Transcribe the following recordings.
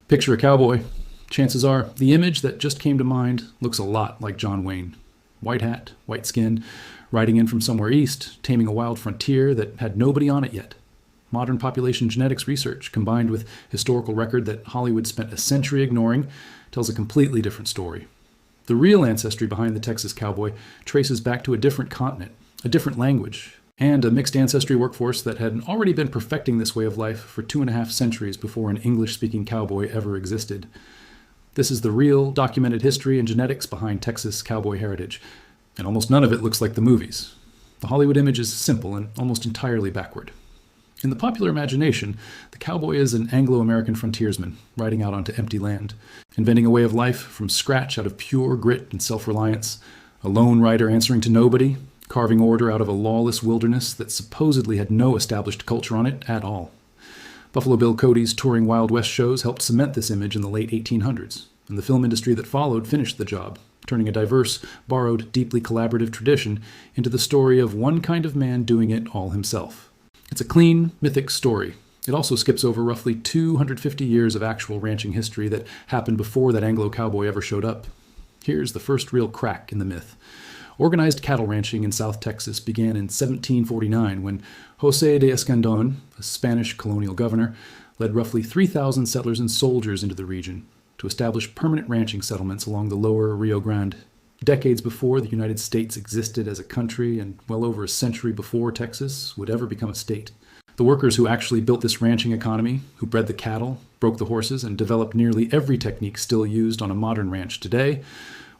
Picture a cowboy. Chances are, the image that just came to mind looks a lot like John Wayne. White hat, white skin, riding in from somewhere east, taming a wild frontier that had nobody on it yet. Modern population genetics research, combined with historical record that Hollywood spent a century ignoring, tells a completely different story. The real ancestry behind the Texas cowboy traces back to a different continent, a different language, and a mixed ancestry workforce that had already been perfecting this way of life for 2.5 centuries before an English-speaking cowboy ever existed. This is the real, documented history and genetics behind Texas cowboy heritage, and almost none of it looks like the movies. The Hollywood image is simple and almost entirely backward. In the popular imagination, the cowboy is an Anglo-American frontiersman riding out onto empty land, inventing a way of life from scratch out of pure grit and self-reliance, a lone rider answering to nobody, carving order out of a lawless wilderness that supposedly had no established culture on it at all. Buffalo Bill Cody's touring Wild West shows helped cement this image in the late 1800s, and the film industry that followed finished the job, turning a diverse, borrowed, deeply collaborative tradition into the story of one kind of man doing it all himself. It's a clean, mythic story. It also skips over roughly 250 years of actual ranching history that happened before that Anglo-cowboy ever showed up. Here's the first real crack in the myth. Organized cattle ranching in South Texas began in 1749 when José de Escandón, a Spanish colonial governor, led roughly 3,000 settlers and soldiers into the region to establish permanent ranching settlements along the lower Rio Grande. Decades before the United States existed as a country and well over a century before Texas would ever become a state. The workers who actually built this ranching economy, who bred the cattle, broke the horses, and developed nearly every technique still used on a modern ranch today,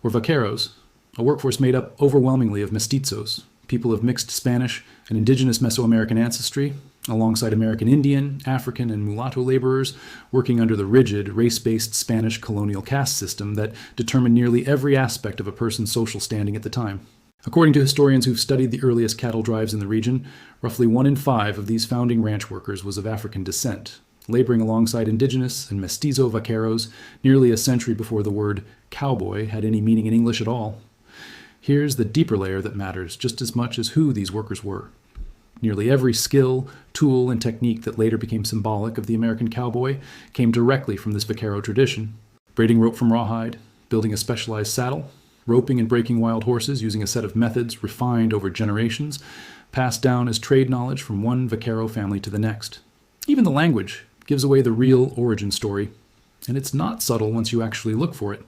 were vaqueros, a workforce made up overwhelmingly of mestizos, people of mixed Spanish and indigenous Mesoamerican ancestry, alongside American Indian, African, and mulatto laborers working under the rigid, race-based Spanish colonial caste system that determined nearly every aspect of a person's social standing at the time. According to historians who've studied the earliest cattle drives in the region, roughly 1 in 5 of these founding ranch workers was of African descent, laboring alongside indigenous and mestizo vaqueros nearly a century before the word cowboy had any meaning in English at all. Here's the deeper layer that matters just as much as who these workers were. Nearly every skill, tool, and technique that later became symbolic of the American cowboy came directly from this vaquero tradition. Braiding rope from rawhide, building a specialized saddle, roping and breaking wild horses using a set of methods refined over generations, passed down as trade knowledge from one vaquero family to the next. Even the language gives away the real origin story, and it's not subtle once you actually look for it.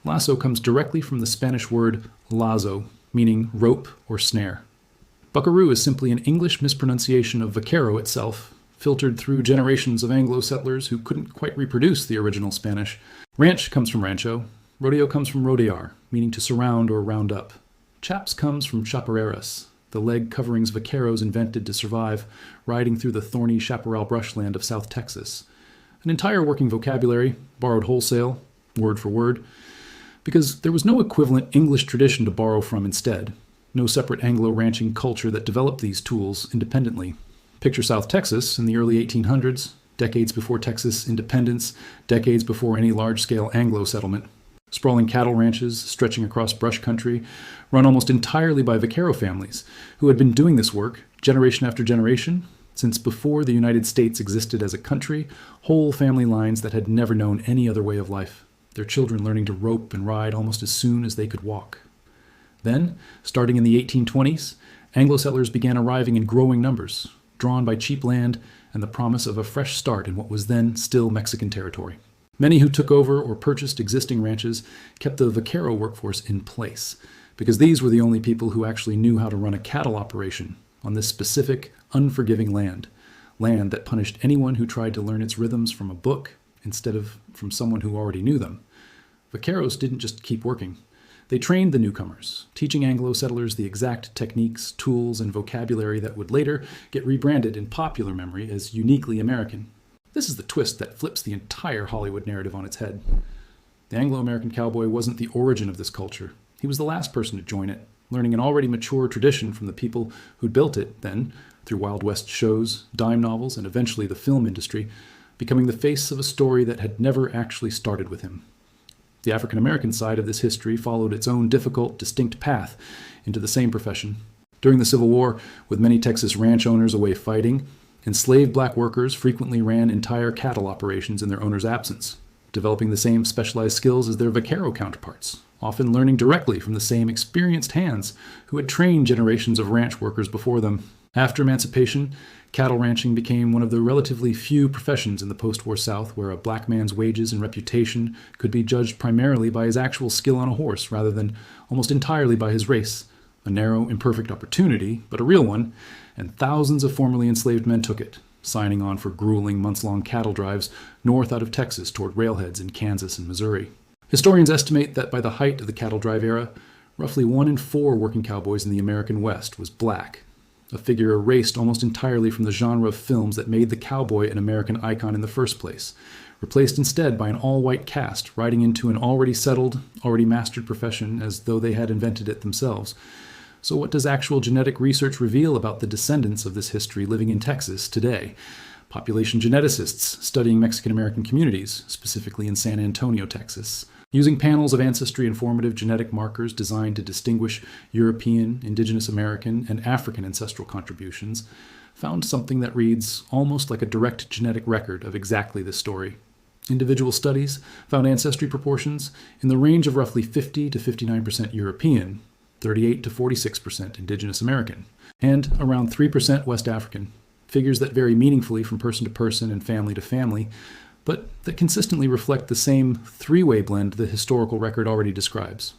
Lasso comes directly from the Spanish word lazo, meaning rope or snare. Buckaroo is simply an English mispronunciation of vaquero itself, filtered through generations of Anglo settlers who couldn't quite reproduce the original Spanish. Ranch comes from rancho. Rodeo comes from rodear, meaning to surround or round up. Chaps comes from chaparreras, the leg coverings vaqueros invented to survive, riding through the thorny chaparral brushland of South Texas. An entire working vocabulary, borrowed wholesale, word for word, because there was no equivalent English tradition to borrow from instead. No separate Anglo-ranching culture that developed these tools independently. Picture South Texas in the early 1800s, decades before Texas independence, decades before any large-scale Anglo settlement. Sprawling cattle ranches stretching across brush country, run almost entirely by vaquero families, who had been doing this work generation after generation, since before the United States existed as a country, whole family lines that had never known any other way of life, their children learning to rope and ride almost as soon as they could walk. Then, starting in the 1820s, Anglo settlers began arriving in growing numbers, drawn by cheap land and the promise of a fresh start in what was then still Mexican territory. Many who took over or purchased existing ranches kept the vaquero workforce in place, because these were the only people who actually knew how to run a cattle operation on this specific, unforgiving land that punished anyone who tried to learn its rhythms from a book instead of from someone who already knew them. Vaqueros didn't just keep working. They trained the newcomers, teaching Anglo settlers the exact techniques, tools, and vocabulary that would later get rebranded in popular memory as uniquely American. This is the twist that flips the entire Hollywood narrative on its head. The Anglo-American cowboy wasn't the origin of this culture. He was the last person to join it, learning an already mature tradition from the people who'd built it, then, through Wild West shows, dime novels, and eventually the film industry, becoming the face of a story that had never actually started with him. The African-American side of this history followed its own difficult, distinct path into the same profession. During the Civil War, with many Texas ranch owners away fighting, enslaved black workers frequently ran entire cattle operations in their owners' absence. developing the same specialized skills as their vaquero counterparts, often learning directly from the same experienced hands who had trained generations of ranch workers before them. After emancipation, cattle ranching became one of the relatively few professions in the post-war South where a black man's wages and reputation could be judged primarily by his actual skill on a horse rather than almost entirely by his race. A narrow, imperfect opportunity, but a real one, and thousands of formerly enslaved men took it, signing on for grueling months-long cattle drives north out of Texas toward railheads in Kansas and Missouri. Historians estimate that by the height of the cattle drive era, roughly 1 in 4 working cowboys in the American West was black, a figure erased almost entirely from the genre of films that made the cowboy an American icon in the first place, replaced instead by an all-white cast riding into an already settled, already mastered profession as though they had invented it themselves. So what does actual genetic research reveal about the descendants of this history living in Texas today? Population geneticists studying Mexican-American communities, specifically in San Antonio, Texas, using panels of ancestry informative genetic markers designed to distinguish European, Indigenous American, and African ancestral contributions, found something that reads almost like a direct genetic record of exactly this story. Individual studies found ancestry proportions in the range of roughly 50 to 59% European, 38 to 46% Indigenous American, and around 3% West African, figures that vary meaningfully from person to person and family to family, but that consistently reflect the same three-way blend the historical record already describes.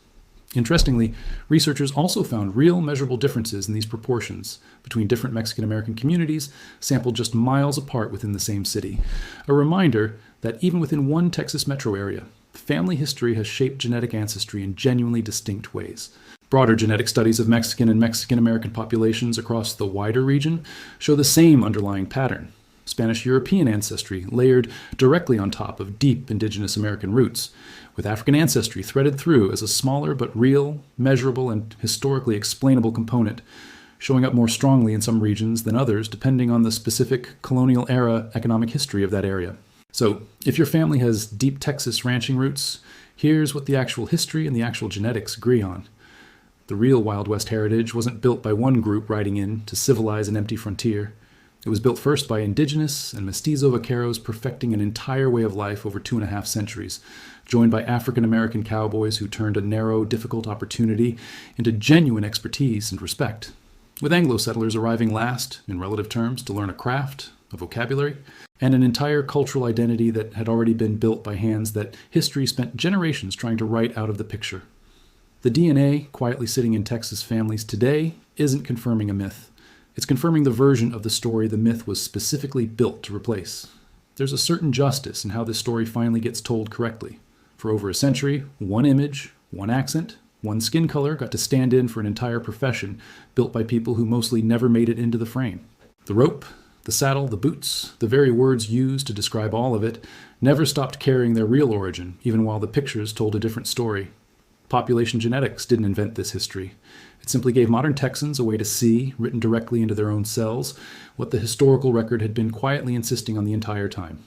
Interestingly, researchers also found real measurable differences in these proportions between different Mexican-American communities sampled just miles apart within the same city, a reminder that even within one Texas metro area, family history has shaped genetic ancestry in genuinely distinct ways. Broader genetic studies of Mexican and Mexican-American populations across the wider region show the same underlying pattern. Spanish-European ancestry layered directly on top of deep Indigenous American roots, with African ancestry threaded through as a smaller but real, measurable, and historically explainable component, showing up more strongly in some regions than others depending on the specific colonial-era economic history of that area. So, if your family has deep Texas ranching roots, here's what the actual history and the actual genetics agree on. The real Wild West heritage wasn't built by one group riding in to civilize an empty frontier. It was built first by indigenous and mestizo vaqueros perfecting an entire way of life over 2.5 centuries, joined by African-American cowboys who turned a narrow, difficult opportunity into genuine expertise and respect, with Anglo settlers arriving last, in relative terms, to learn a craft, a vocabulary, and an entire cultural identity that had already been built by hands that history spent generations trying to write out of the picture. The DNA quietly sitting in Texas families today isn't confirming a myth. It's confirming the version of the story the myth was specifically built to replace. There's a certain justice in how this story finally gets told correctly. For over a century, one image, one accent, one skin color got to stand in for an entire profession built by people who mostly never made it into the frame. The rope, the saddle, the boots, the very words used to describe all of it, never stopped carrying their real origin, even while the pictures told a different story. Population genetics didn't invent this history. It simply gave modern Texans a way to see, written directly into their own cells, what the historical record had been quietly insisting on the entire time.